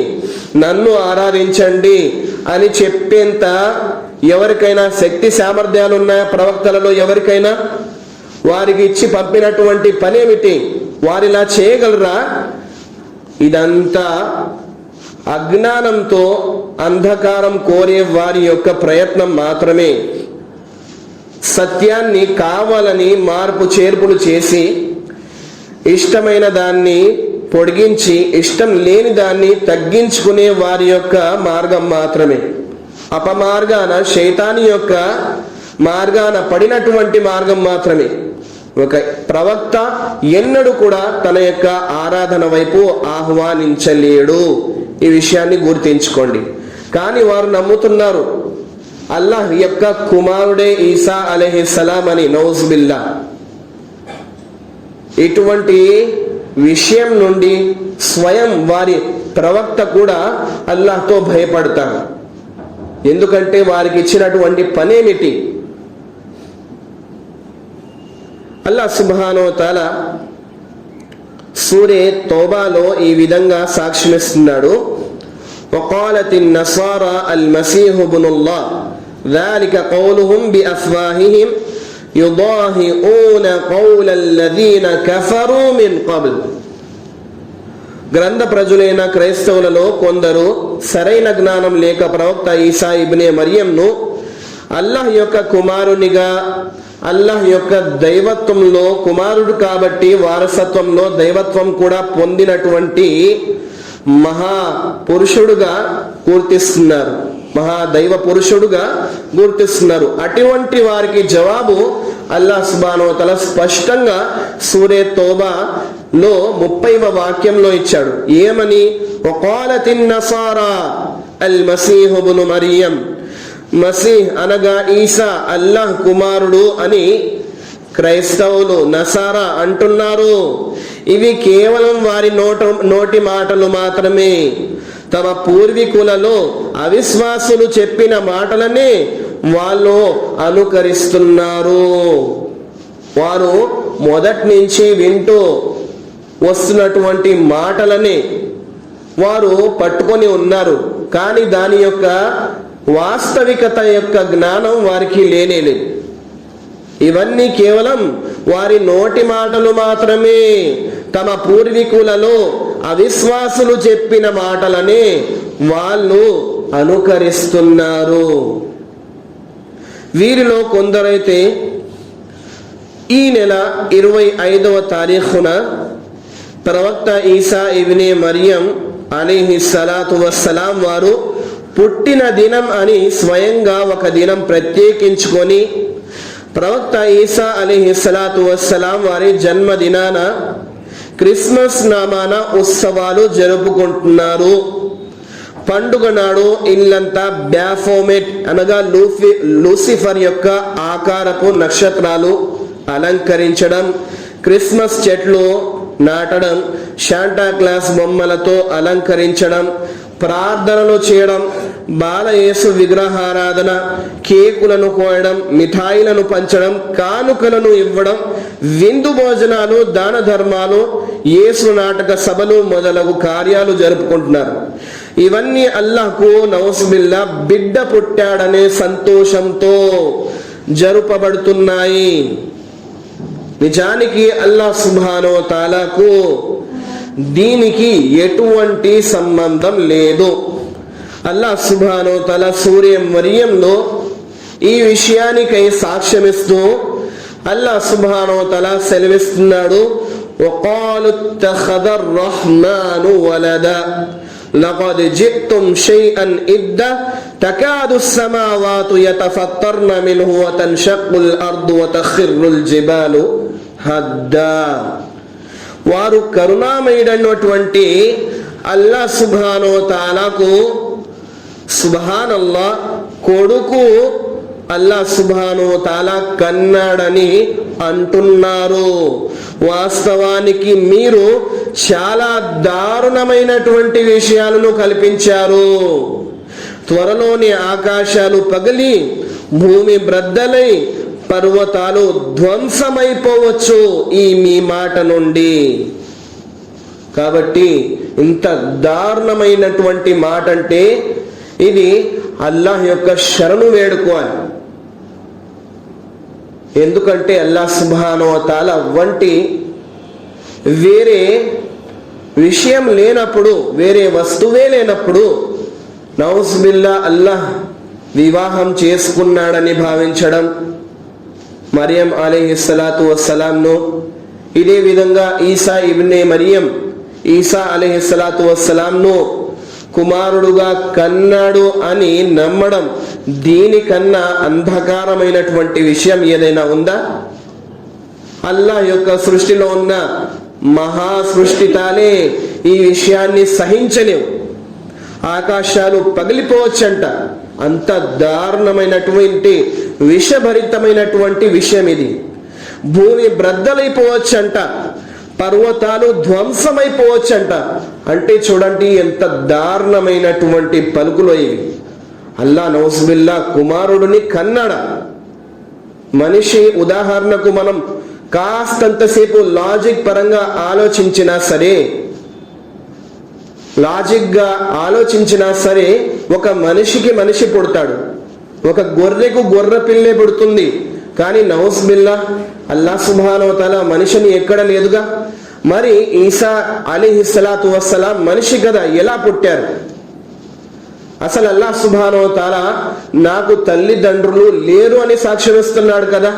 నన్ను ఆరాధించండి అని చెప్పేంత ఎవరికైనా శక్తి సామర్థ్యాలు ఉన్నాయా ప్రవక్తలలో? ఎవరికైనా? వారికి ఇచ్చి పంపినటువంటి పనేమిటి? వారిలా చేయగలరా? ఇదంతా అజ్ఞానంతో, అంధకారం కోరే వారి యొక్క ప్రయత్నం మాత్రమే. సత్యాన్ని కావాలని మార్పు చేర్పులు చేసి ఇష్టమైన దాన్ని పొడిగించి ఇష్టం లేని దాన్ని తగ్గించుకునే వారి యొక్క మార్గం మాత్రమే. అపమార్గాన, శైతాని యొక్క మార్గాన పడినటువంటి మార్గం మాత్రమే. ఒక ప్రవక్త ఎన్నడూ కూడా తన యొక్క ఆరాధన వైపు ఆహ్వానించలేడు. ఈ విషయాన్ని గుర్తించుకోండి. కానీ వారు నమ్ముతున్నారు అల్లాహ్ యొక్క కుమారుడే ఈసా అలైహిస్సలాం అని. నౌజుబిల్లా. ఇటువంటి విషయం నుండి స్వయం వారి ప్రవక్త కూడా అల్లాహ్తో భయపడతారు. ఎందుకంటే వారికి ఇచ్చినటువంటి పనేమిటి? అల్లాహ్ సుబ్హానహు వ తఆలా సూరే తౌబాలో ఈ విధంగా సాక్ష్యమిస్తున్నాడు. వఖాలతిన్ నసారా అల్ మసీహు ఇబ్నుల్లాహ్ ذلك قولهم بأفواههم يضاهئون قول الذين كفروا من قبل. గ్రంథ ప్రజలైన క్రైస్తవులలో కొందరు సరైన జ్ఞానం లేక ప్రవక్త ఈసా ఇబ్నే మరియంను అల్లాహ్ యొక్క కుమారునిగా, అల్లాహ్ యొక్క దైవత్వంలో కుమారుడు కాబట్టి వారసత్వంలో దైవత్వం కూడా పొందినటువంటి మహా పురుషుడుగా గుర్తిస్తున్నారు, మహాదైవ పురుషుడుగా గుర్తిస్తున్నారు. అటువంటి వారికి జవాబు అల్లాహ్ సుబ్హానహు వ తఆలా స్పష్టంగా సూరే తౌబాలో 30వ వాక్యంలో ఇచ్చాడు. ఏమని? వఖాలతిన్ నసారా అల్ మసీహు ఇబ్ను మరియం. మసీహ్ అనగా ఈసా అల్లాహ్ కుమారుడు అని క్రైస్తవులు, నసారా అంటున్నారు. ఇవి కేవలం వారి నోటి మాటలు మాత్రమే. తమ పూర్వీకులలో అవిశ్వాసులు చెప్పిన మాటలనే వాళ్ళు అనుకరిస్తున్నారు. వారు మొదటి నుంచి వింటూ వస్తున్నటువంటి మాటలనే వారు పట్టుకొని ఉన్నారు. కానీ దాని యొక్క వాస్తవికత యొక్క జ్ఞానం వారికి లేనేలేదు. ఇవన్నీ కేవలం వారి నోటి మాటలు మాత్రమే. తమ పూర్వీకులలో అవిశ్వాసులు చెప్పిన మాటలనే వాళ్ళు అనుకరిస్తున్నారు. వీరిలో కొందరైతే ఈ నెల 25వ తారీఖున ప్రవక్త ఈసా ఇబ్నే మరియం అలైహిస్సలాతు వస్సలాం వారు పుట్టిన దినం అని స్వయంగా ఒక దినం ప్రత్యేకించుకొని ప్రవక్త ఈసా అలైహిస్సలాతు వస్సలాం వారి జన్మదినాన క్రిస్మస్ నామాన ఉత్సవాలు జరుపుకుంటున్నారు. పండుగ నాడు ఇల్లంతా బ్యాఫోమెట్ అనగా లూసిఫర్ యొక్క ఆకారపు నక్షత్రాలు అలంకరించడం, క్రిస్మస్ చెట్లు నాటడం, శాంటా క్లాస్ బొమ్మలతో అలంకరించడం, ప్రార్థనలు చేయడం, బాలయేసు విగ్రహారాధన, కేకులను కోయడం, మిఠాయిలను పంచడం, కానుకలను ఇవ్వడం, విందు భోజనాలు, దాన ధర్మాలు, యేసు నాటక సభలు మొదలగు కార్యాలు జరుపుకుంటున్నారు. ఇవన్నీ అల్లాహ్కు నౌజుబిల్లా బిడ్డ పుట్టాడనే సంతోషంతో జరుపబడుతున్నాయి. నిజానికి అల్లాహ్ సుబ్హానహు వ తఆలాకు దీనికి ఎటువంటి సంబంధం లేదు. అల్లాహ్ సుబ్హానహు వ తఆలా సూరే మరియంలో ఈ విషయానికై సాక్ష్యమిస్తూ అల్లాహ్ సుబ్హానహు వ తఆలా సెలవిస్తున్నాడు. వఖాలు ఇత్తఖద అర్-రహ్మాను వలదా لقد جئتم شيئا إدا تكاد السماوات يتفطرن منه وتنشق الأرض وتخر الجبال هدا. వారు కరుణామయుడైనటువంటి అల్లాహ్ సుబ్హానహు వ తఆలాకు సుబ్హానల్లాహ్ కొడుకు అల్లాహ్ సుబ్హానహు వ తఆలా కన్నాడని అంటున్నారు. వాస్తవానికి మీరు చాలా దారుణమైనటువంటి విషయాలను కల్పించారు. త్వరలోని ఆకాశాలు పగిలి భూమి బ్రద్దలై పర్వతాలు ధ్వంసమైపోవచ్చు ఈ మీ మాట నుండి. కాబట్టి ఇంత దారుణమైనటువంటి మాట అంటే ఇది అల్లాహ్ యొక్క శరణు వేడుకోవాలి. ఎందుకంటే అల్లాహ్ సుబ్హానహు వ తఆలా వంటి వేరే విషయం లేనప్పుడు, వేరే వస్తువే లేనప్పుడు నౌజ్ బిల్లా అల్లాహ్ వివాహం చేసుకున్నాడని భావించడం, మరియం అలైహిస్సలాతు వస్సలాంను ఇదే విధంగా ఈసా ఇబ్నే మరియం ఈసా అలైహిస్సలాతు వస్సలాంను కుమారుడుగా కన్నాడు అని నమ్మడం దీనికన్నా అంధకారమైనటువంటి విషయం ఏదైనా ఉందా? అల్లాహ్ యొక్క సృష్టిలో ఉన్న మహా సృష్టితాలే ఈ విషయాన్ని సహించలేవు. ఆకాశాలు పగిలిపోవచ్చంట. అంత దారుణమైనటువంటి విషభరితమైనటువంటి విషయం ఇది. భూమి బ్రద్దలైపోవచ్చంట, పర్వతాలు ధ్వంసమైపోవచ్చంట. అంటే చూడండి ఎంత దారుణమైనటువంటి పలుకులు ఇవి. అల్లా నౌజుబిల్లా కుమారుడిని కన్నాడా? మనిషి ఉదాహరణకు మనం కాస్తంతసేపు లాజిక్ పరంగా ఆలోచించినా సరే, లాజిక్ గా ఆలోచించినా సరే, ఒక మనిషికి మనిషి పుడతాడు, ఒక గొర్రెకు గొర్రె పిల్లే పుడుతుంది. కానీ నౌజ్ బిల్లా అల్లాహ్ సుబ్హానహు వ తఆలా మనిషిని ఎక్కడ లేదుగా. మరి ఈసా అలైహిస్సలాతు వస్సలాం మనిషి కదా, ఎలా పుట్టారు? అసలు అల్లాహ్ సుబ్హానహు వ తఆలా నాకు తల్లిదండ్రులు లేరు అని సాక్ష్యం ఇస్తున్నాడు కదా,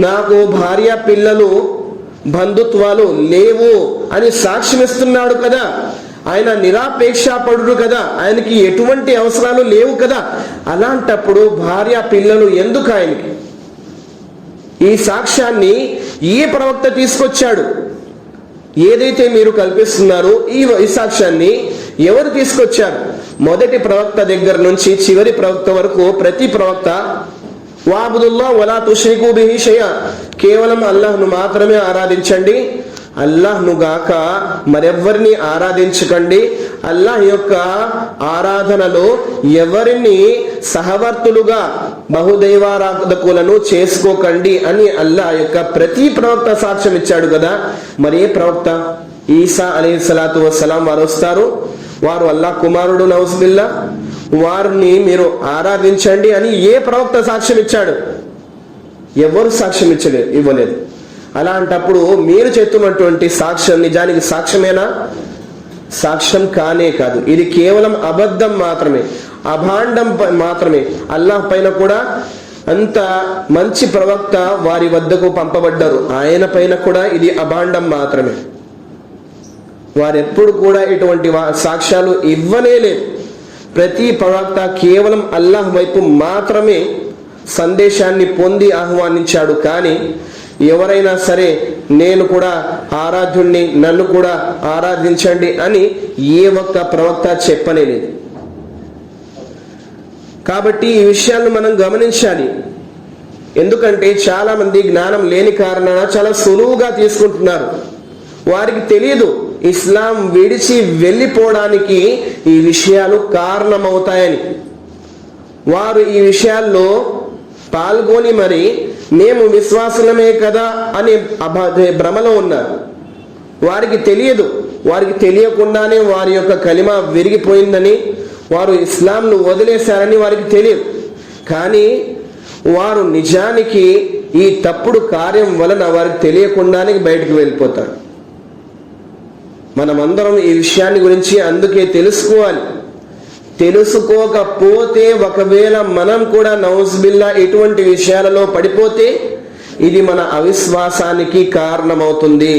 నాకు భార్య పిల్లలు బంధుత్వాలు లేవు అని సాక్ష్యం ఇస్తున్నాడు కదా. ఆయన నిరాపేక్షాపరుడు కదా, ఆయనకి ఎటువంటి అవసరాలు లేవు కదా. అలాంటప్పుడు భార్య పిల్లలు ఎందుకు ఆయనకి? ఈ సాక్ష్యాన్ని ఏ ప్రవక్త తీసుకొచ్చాడు? ఏదైతే మీరు కల్పిస్తున్నారో ఈ సాక్ష్యాన్ని ఎవరు తీసుకొచ్చారు? మొదటి ప్రవక్త దగ్గర నుంచి చివరి ప్రవక్త వరకు ప్రతి ప్రవక్త వాబుదుల్లాహ్ వలా తుష్రికు బిహి షై'a, కేవలం అల్లాహ్ను మాత్రమే ఆరాధించండి, అల్లాహ్ను గాక మరెవ్వరిని ఆరాధించకండి, అల్లాహ్ యొక్క ఆరాధనలో ఎవరిని సహవర్తులుగా బహుదైవారాధకులను చేసుకోకండి అని అల్లాహ్ యొక్క ప్రతి ప్రవక్త సాక్ష్యం ఇచ్చాడు కదా. మరి ఏ ప్రవక్త? ఈసా అలైహిస్సలాతు వస్సలాం వారు వస్తారు, వారు అల్లాహ్ కుమారుడు నౌజ్ బిల్లా, వారిని మీరు ఆరాధించండి అని ఏ ప్రవక్త సాక్ష్యం ఇచ్చాడు? ఎవరు సాక్ష్యం ఇవ్వలేదు. అలాంటప్పుడు మీరు చెప్తున్నటువంటి సాక్ష్యం నిజానికి సాక్ష్యమేనా? సాక్ష్యం కానే కాదు. ఇది కేవలం అబద్ధం మాత్రమే, అభాండం మాత్రమే. అల్లాహ్ పైన కూడా అంత మంచి ప్రవక్త వారి వద్దకు పంపబడ్డారు, ఆయన పైన కూడా ఇది అభాండం మాత్రమే. వారెప్పుడు కూడా ఇటువంటి సాక్ష్యాలు ఇవ్వలేదు. ప్రతి ప్రవక్త కేవలం అల్లాహ్ వైపు మాత్రమే సందేశాన్ని పొంది ఆహ్వానించాడు. కానీ ఎవరైనా సరే నేను కూడా ఆరాధ్యుణ్ణి, నన్ను కూడా ఆరాధించండి అని ఏ ఒక్క ప్రవక్త చెప్పలేదు. కాబట్టి ఈ విషయాలను మనం గమనించాలి. ఎందుకంటే చాలా మంది జ్ఞానం లేని కారణాన చాలా సులువుగా తీసుకుంటున్నారు. వారికి తెలియదు ఇస్లాం విడిచి వెళ్ళిపోవడానికి ఈ విషయాలు కారణమవుతాయని. వారు ఈ విషయాల్లో పాల్గొని మరి మేము విశ్వాసమే కదా అని భ్రమలో ఉన్నారు. వారికి తెలియదు, వారికి తెలియకుండానే వారి యొక్క కలిమా విరిగిపోయిందని, వారు ఇస్లాంను వదిలేశారని వారికి తెలియదు. కానీ వారు నిజానికి ఈ తప్పుడు కార్యం వలన వారికి తెలియకుండానే బయటకు వెళ్ళిపోతారు. మనమందరం ఈ విషయాన్ని గురించి అందుకే తెలుసుకోవాలి. తెలుసుకోకపోతే ఒకవేళ మనం కూడా నౌజ్ బిల్లా ఇటువంటి విషయాలలో పడిపోతే ఇది మన అవిశ్వాసానికి కారణమవుతుంది.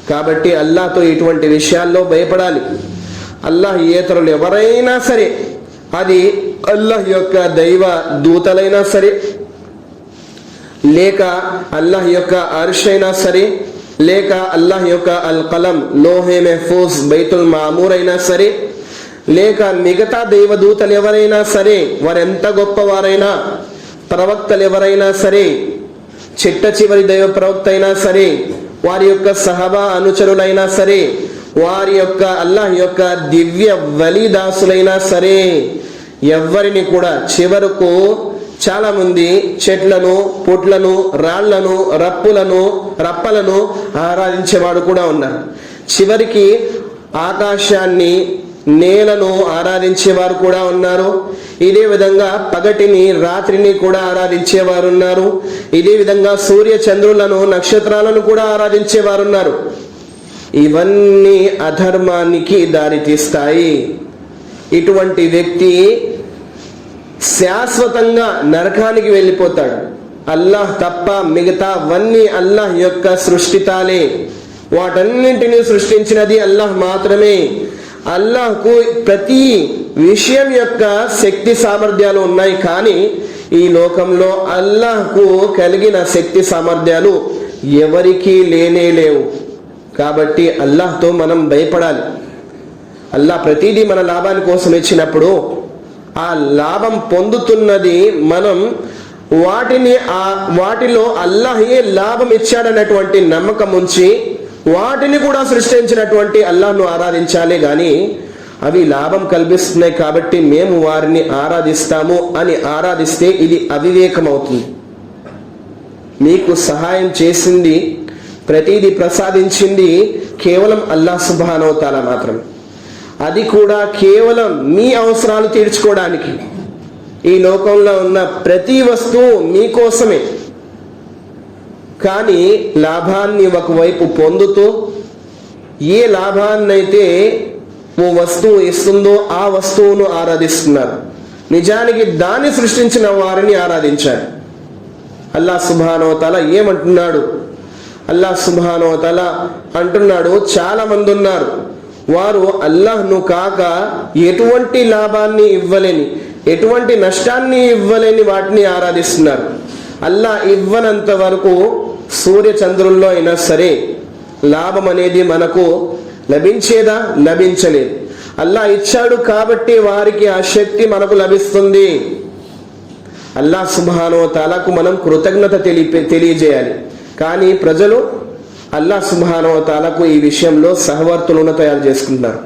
కాబట్టి అల్లాహ్తో ఇటువంటి విషయాల్లో భయపడాలి. అల్లాహ్ యేతరులు ఎవరైనా సరే, అది అల్లాహ్ యొక్క దైవ దూతలైనా సరే, లేక అల్లాహ్ యొక్క అర్ష్ అయినా సరే, లేక అల్లాహ్ యొక్క అల్ కలం లోహే మెహఫూజ్ బైతుల్ మామూర్ అయినా సరే, లేక మిగతా దైవదూతలు ఎవరైనా సరే, వారెంత గొప్పవారైనా, ప్రవక్తలు ఎవరైనా సరే, చిట్ట చివరి దైవ ప్రవక్త అయినా సరే, వారి యొక్క సహబా అనుచరులైనా సరే, వారి యొక్క అల్లాహ్ యొక్క దివ్య వలీదాసులైనా సరే, ఎవరిని కూడా చివరకు చాలా మంది చెట్లను, పుట్లను, రాళ్లను, రప్పలను ఆరాధించేవాడు కూడా ఉన్నారు. చివరికి ఆకాశాన్ని, నేలను ఆరాధించేవారు కూడా ఉన్నారు. ఇదే విధంగా పగటిని, రాత్రిని కూడా ఆరాధించేవారు ఉన్నారు. ఇదే విధంగా సూర్య చంద్రులను, నక్షత్రాలను కూడా ఆరాధించేవారు ఉన్నారు. ఇవన్నీ అధర్మానికి దారితీస్తాయి. ఇటువంటి వ్యక్తి శాశ్వతంగా నరకానికి వెళ్ళిపోతాడు. అల్లాహ్ తప్ప మిగతావన్నీ అల్లాహ్ యొక్క సృష్టితాలే. వాటన్నింటినీ సృష్టించినది అల్లాహ్ మాత్రమే. అల్లాహ్కు ప్రతి విషయం యొక్క శక్తి సామర్థ్యాలు ఉన్నాయి, కానీ ఈ లోకంలో అల్లాహ్కు కలిగిన శక్తి సామర్థ్యాలు ఎవరికీ లేనే లేవు. కాబట్టి అల్లాహ్తో మనం భయపడాలి. అల్లాహ్ ప్రతిదీ మన లాభాని కోసం ఇచ్చినప్పుడు ఆ లాభం పొందుతున్నది మనం వాటిలో అల్లాహే లాభం ఇచ్చాడన్నటువంటి నమ్మకం ఉంచి వాటిని కూడా సృష్టించినటువంటి అల్లాహ్ను ఆరాధించాలి. గాని అవి లాభం కల్పిస్తున్నాయి కాబట్టి మేము వారిని ఆరాధిస్తాము అని ఆరాధిస్తే ఇది అవివేకం అవుతుంది. మీకు సహాయం చేసింది, ప్రతిదీ ప్రసాదించింది కేవలం అల్లాహ్ సుబ్హానహు వ తఆలా మాత్రమే. అది కూడా కేవలం మీ అవసరాలు తీర్చుకోవడానికి. ఈ లోకంలో ఉన్న ప్రతి వస్తువు మీకోసమే. కానీ లాభాన్ని ఒకవైపు పొందుతూ, ఏ లాభాన్నైతే ఓ వస్తువు ఇస్తుందో ఆ వస్తువును ఆరాధిస్తున్నారు. నిజానికి దాన్ని సృష్టించిన వారిని ఆరాధించారు. అల్లాహ్ సుబ్హానహు వ తఆలా ఏమంటున్నాడు? అల్లాహ్ సుబ్హానహు వ తఆలా అంటున్నాడు, చాలా మంది ఉన్నారు, వారు అల్లాహ్ను కాక ఎటువంటి లాభాన్ని ఇవ్వలేని, ఎటువంటి నష్టాన్ని ఇవ్వలేని వాటిని ఆరాధిస్తున్నారు. అల్లాహ్ ఇవ్వనంత వరకు సూర్య చంద్రుల్లో అయినా సరే లాభం అనేది మనకు లభించేదా? లభించలేదు. అల్లాహ్ ఇచ్చాడు కాబట్టి వారికి ఆ శక్తి మనకు లభిస్తుంది. అల్లాహ్ సుబ్హానహు వ తఆలాకు మనం కృతజ్ఞత తెలియజేయాలి. కానీ ప్రజలు అల్లాహ్ సుబ్హానహు వ తఆలాకు ఈ విషయంలో సహవర్తులను తయారు చేసుకుంటున్నారు.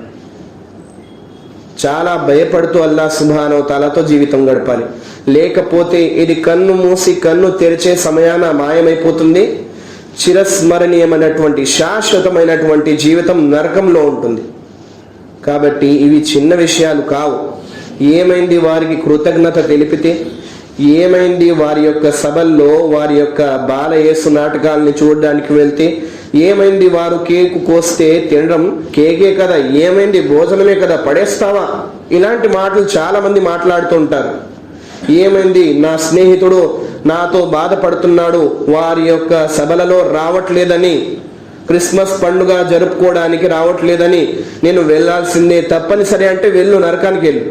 చాలా భయపడుతూ అల్లాహ్ సుబ్హానహు వ తఆలాతో జీవితం గడపాలి. లేకపోతే ఇది కన్ను మూసి కన్ను తెరిచే సమయాన మాయమైపోతుంది. చిరస్మరణీయమైనటువంటి శాశ్వతమైనటువంటి జీవితం నరకంలో ఉంటుంది. కాబట్టి ఇవి చిన్న విషయాలు కావు. ఏమైంది వారికి కృతజ్ఞత తెలిపితే? ఏమైంది వారి యొక్క సభల్లో వారి యొక్క బాలయేసు నాటకాలని చూడడానికి వెళ్తే? ఏమైంది వారు కేకు కోస్తే తినడం? కేకే కదా, ఏమైంది భోజనమే కదా, పడేస్తావా? ఇలాంటి మాటలు చాలా మంది మాట్లాడుతుంటారు. ఏమైంది, నా స్నేహితుడు నాతో బాధపడుతున్నాడు, వారి యొక్క సభలలో రావట్లేదని, క్రిస్మస్ పండుగ జరుపుకోవడానికి రావట్లేదని, నేను వెళ్ళాల్సిందే, తప్పనిసరి అంటే వెళ్ళు, నరకానికి వెళ్ళు.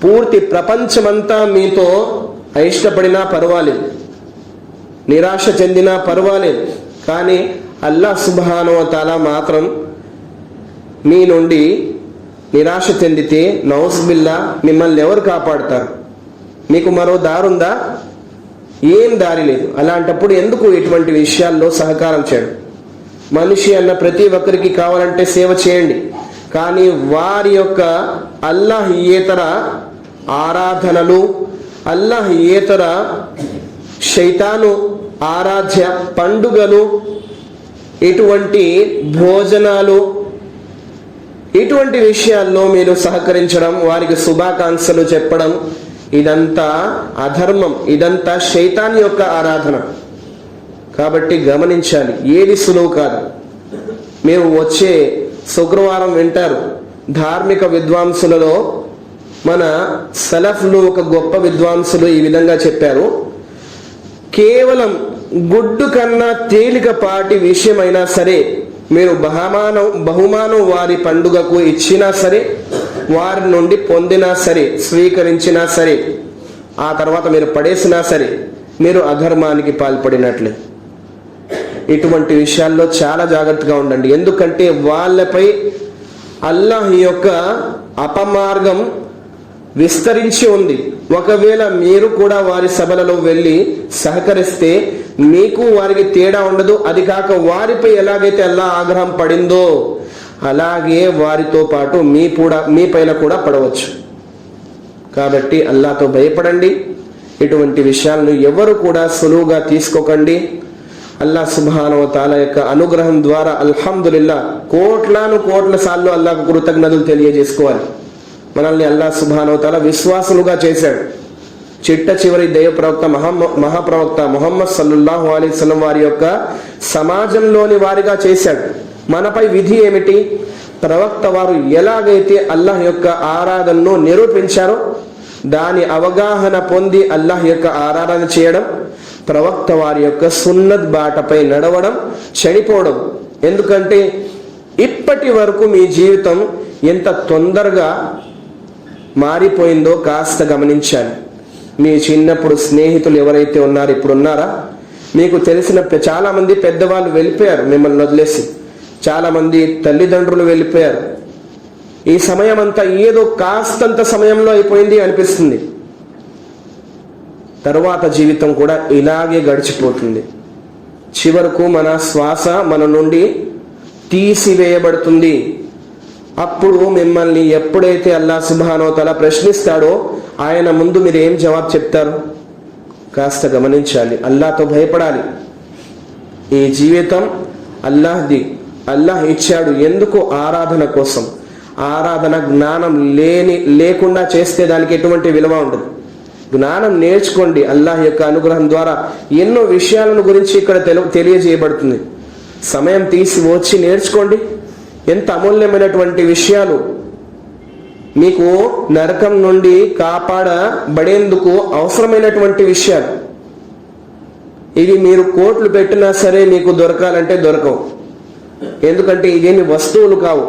పూర్తి ప్రపంచమంతా మీతో అయిష్టపడినా పర్వాలేదు, నిరాశ చెందినా పర్వాలేదు, కానీ అల్లాహ్ సుబ్హానహు వ తఆలా మాత్రం మీ నుండి నిరాశ చెందితే నౌజుబిల్లా మిమ్మల్ని ఎవరు కాపాడుతారు? మీకు మరో దారుందా? ఏం దారి లేదు. అలాంటప్పుడు ఎందుకు ఇటువంటి విషయాల్లో సహకారం చేయడం? మనిషి అన్న ప్రతి ఒక్కరికి కావాలంటే సేవ చేయండి, కానీ వారి యొక్క అల్లాహ్ యేతర ఆరాధనలు, అల్లాహ్ యేతర శైతాను ఆరాధ్య పండుగలు, ఇటువంటి భోజనాలు, ఇటువంటి విషయాల్లో మీరు సహకరించడం, వారికి శుభాకాంక్షలు చెప్పడం, ఇదంతా అధర్మం, ఇదంతా శైతాన్ యొక్క ఆరాధన. కాబట్టి గమనించాలి, ఏది సులువు కాదు. మీరు వచ్చే శుక్రవారం వింటారు, ధార్మిక విద్వాంసులలో మన సలఫ్లు, ఒక గొప్ప విద్వాంసులు ఈ విధంగా చెప్పారు, కేవలం గుడ్డు కన్నా తేలికపాటి విషయమైనా సరే మీరు బహుమానం వారి పండుగకు ఇచ్చినా సరే, వారి నుండి పొందినా సరే, స్వీకరించినా సరే, ఆ తర్వాత మీరు పడేసినా సరే, మీరు అధర్మానికి పాల్పడినట్లే. ఇటువంటి విషయాల్లో చాలా జాగ్రత్తగా ఉండండి. ఎందుకంటే వాళ్ళపై అల్లాహ్ యొక్క అపమార్గం విస్తరించి ఉంది. ఒకవేళ మీరు కూడా వారి సభలలో వెళ్ళి సహకరిస్తే మీకు వారికి తేడా ఉండదు. అది కాక వారిపై ఎలాగైతే అల్లాహ్ ఆగ్రహం పడిందో అలాగే వారితో పాటు మీ పైన కూడా పడవచ్చు. కాబట్టి అల్లాహ్తో భయపడండి. ఇటువంటి విషయాలను ఎవరు కూడా సులువుగా తీసుకోకండి. అల్లాహ్ సుబ్హానహు వ తఆలా యొక్క అనుగ్రహం ద్వారా అల్హమ్దులిల్లా కోట్ల సార్లు అల్లాహ్కు కృతజ్ఞతలు తెలియజేసుకోవాలి. మనల్ని అల్లాహ్ సుబ్హానహు వ తఆలా విశ్వాసులుగా చేశాడు. చిట్ట చివరి దైవ ప్రవక్త మహాప్రవక్త ముహమ్మద్ సల్లల్లాహు అలైహి వసల్లం వారి యొక్క సమాజంలోని వారిగా చేశాడు. మనపై విధి ఏమిటి? ప్రవక్త వారు ఎలాగైతే అల్లాహ్ యొక్క ఆరాధనను నిరూపించారో దాని అవగాహన పొంది అల్లాహ్ యొక్క ఆరాధన చేయడం, ప్రవక్త వారి యొక్క సున్నత్ బాటపై నడవడం, చనిపోవడం. ఎందుకంటే ఇప్పటి వరకు మీ జీవితం ఎంత తొందరగా మారిపోయిందో కాస్త గమనించాలి. మీ చిన్నప్పుడు స్నేహితులు ఎవరైతే ఉన్నారో ఇప్పుడు ఉన్నారా? మీకు తెలిసిన చాలా మంది పెద్దవాళ్ళు వెళ్ళిపోయారు మిమ్మల్ని వదిలేసి. చాలా మంది తల్లిదండ్రులు వెళ్ళిపోయారు. ఈ సమయం అంతా ఏదో కాస్తంత సమయంలో అయిపోయింది అనిపిస్తుంది. తరువాత జీవితం కూడా ఇలాగే గడిచిపోతుంది. చివరకు మన శ్వాస మన నుండి తీసివేయబడుతుంది. అప్పుడు మిమ్మల్ని ఎప్పుడైతే అల్లాహ్ సుబ్హానహు వ తఆలా ప్రశ్నిస్తాడో ఆయన ముందు మీరు ఏం జవాబు చెప్తారు? కాస్త గమనించాలి. అల్లాహ్తో భయపడాలి. ఈ జీవితం అల్లాహ్ది. అల్లాహ్ ఇచ్చాడు. ఎందుకు? ఆరాధన కోసం. ఆరాధన జ్ఞానం లేకుండా చేస్తే దానికి ఎటువంటి విలువ ఉండదు. జ్ఞానం నేర్చుకోండి. అల్లాహ్ యొక్క అనుగ్రహం ద్వారా ఎన్నో విషయాలను గురించి ఇక్కడ తెలియజేయబడుతుంది. సమయం తీసి వచ్చి నేర్చుకోండి. ఎంత అమూల్యమైనటువంటి విషయాలు మీకు నరకం నుండి కాపాడబడేందుకు అవసరమైనటువంటి విషయాలు. ఇవి మీరు కోట్లు పెట్టినా సరే మీకు దొరకాలంటే దొరకవు. ఎందుకంటే ఇవేమి వస్తువులు కావు,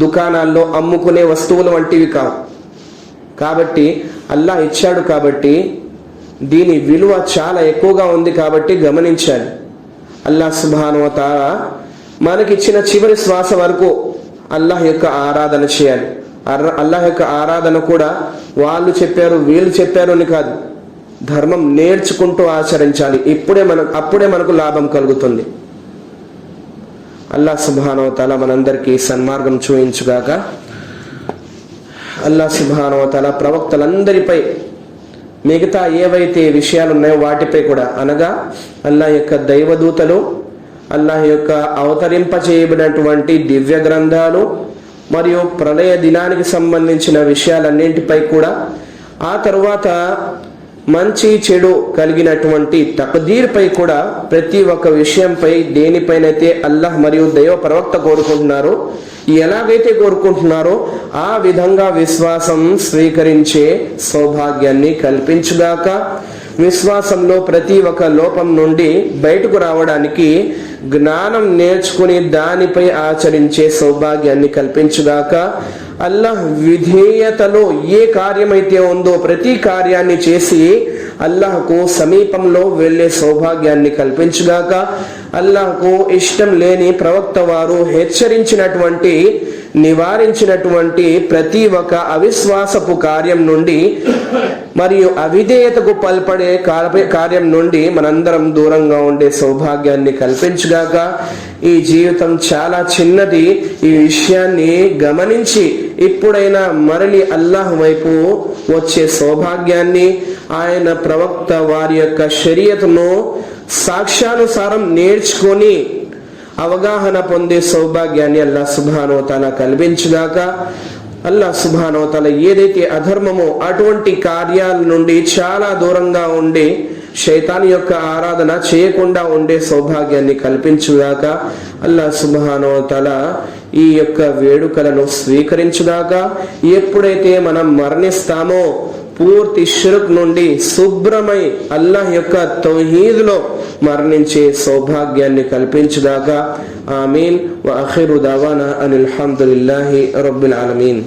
దుకాణాల్లో అమ్ముకునే వస్తువులు వంటివి కావు. కాబట్టి అల్లాహ్ ఇచ్చాడు కాబట్టి దీని విలువ చాలా ఎక్కువగా ఉంది. కాబట్టి గమనించాలి. అల్లాహ్ సుబ్హానహు వ తఆలా మనకిచ్చిన చివరి శ్వాస వరకు అల్లాహ్ యొక్క ఆరాధన చేయాలి. అల్లాహ్ యొక్క ఆరాధన కూడా వాళ్ళు చెప్పారు వీళ్ళు చెప్పారు అని కాదు, ధర్మం నేర్చుకుంటూ ఆచరించాలి. అప్పుడే మనకు లాభం కలుగుతుంది. అల్లాహ్ సుబ్హానహు వ తఆలా మనందరికీ సన్మార్గం చూయించుగాక. అల్లాహ్ సుబ్హానహు వ తఆలా ప్రవక్తలందరిపై మిగతా ఏవైతే విషయాలు ఉన్నాయో వాటిపై కూడా, అనగా అల్లాహ్ యొక్క దైవదూతలు, అల్లాహ్ యొక్క అవతరింపచేయబడినటువంటి దివ్య గ్రంథాలు మరియు ప్రళయ దినానికి సంబంధించిన విషయాలన్నింటిపై కూడా, ఆ తరువాత మంచి చెడు కలిగినటువంటి తక్దీర్ పై కూడా, ప్రతి ఒక్క విషయంపై దేనిపైనైతే అల్లాహ్ మరియు దైవ ప్రవక్త కోరుకుంటున్నారో, ఎలాగైతే కోరుకుంటున్నారో ఆ విధంగా విశ్వాసం స్వీకరించే సౌభాగ్యాన్ని కల్పించుగాక. విశ్వాసంలో ప్రతి ఒక్క లోపం నుండి బయటకు రావడానికి జ్ఞానం నేర్చుకుని దానిపై ఆచరించే సౌభాగ్యాన్ని కల్పించుగాక. అల్లాహ్ విధేయతలో ఏ కార్యమైతే ఉందో ప్రతి కార్యాన్ని చేసి అల్లాహ్కు సమీపంలో వెళ్ళే సౌభాగ్యాన్ని కల్పించుగాక. అల్లాహ్కు ఇష్టం లేని ప్రవక్త వారు హెచ్చరించినటువంటి, నివారించినటువంటి ప్రతి ఒక్క అవిశ్వాసపు కార్యం నుండి మరియు అవిధేయతకు పాల్పడే కార్యం నుండి మనందరం దూరంగా ఉండే సౌభాగ్యాన్ని కల్పించుగాక. ఈ జీవితం చాలా చిన్నది. ఈ విషయాన్ని గమనించి ఇప్పుడైనా మరలి అల్లాహ్ వైపు వచ్చే సౌభాగ్యాన్ని, ఆయన ప్రవక్త వారి యొక్క షరియతును సాక్ష్యానుసారం నేర్చుకొని అవగాహన పొందే సౌభాగ్యాన్ని అల్లాహ్ సుబ్హానహు వ తఆలా కల్పించుగాక. అల్లాహ్ సుబ్హానహు వ తఆలా ఏదైతే అధర్మమో అటువంటి కార్యాల నుండి చాలా దూరంగా ఉండి శైతాన్ యొక్క ఆరాధన చేయకుండా ఉండే సౌభాగ్యాన్ని కల్పించుగాక. అల్లాహ్ సుబ్హానహు వ తఆలా ఈ యొక్క వేడుకలను స్వీకరించుగాక. ఎప్పుడైతే మనం మరణిస్తామో పూర్తి షిర్క్ నుండి శుభ్రమై అల్లాహ్ యొక్క తౌహీద్లో మరణించే సౌభాగ్యాన్ని కల్పించుగాక. ఆమీన్. వ ఆఖిరు దావానా అనిల్ హమ్దులిల్లాహి రబ్బిల్ ఆలమీన్.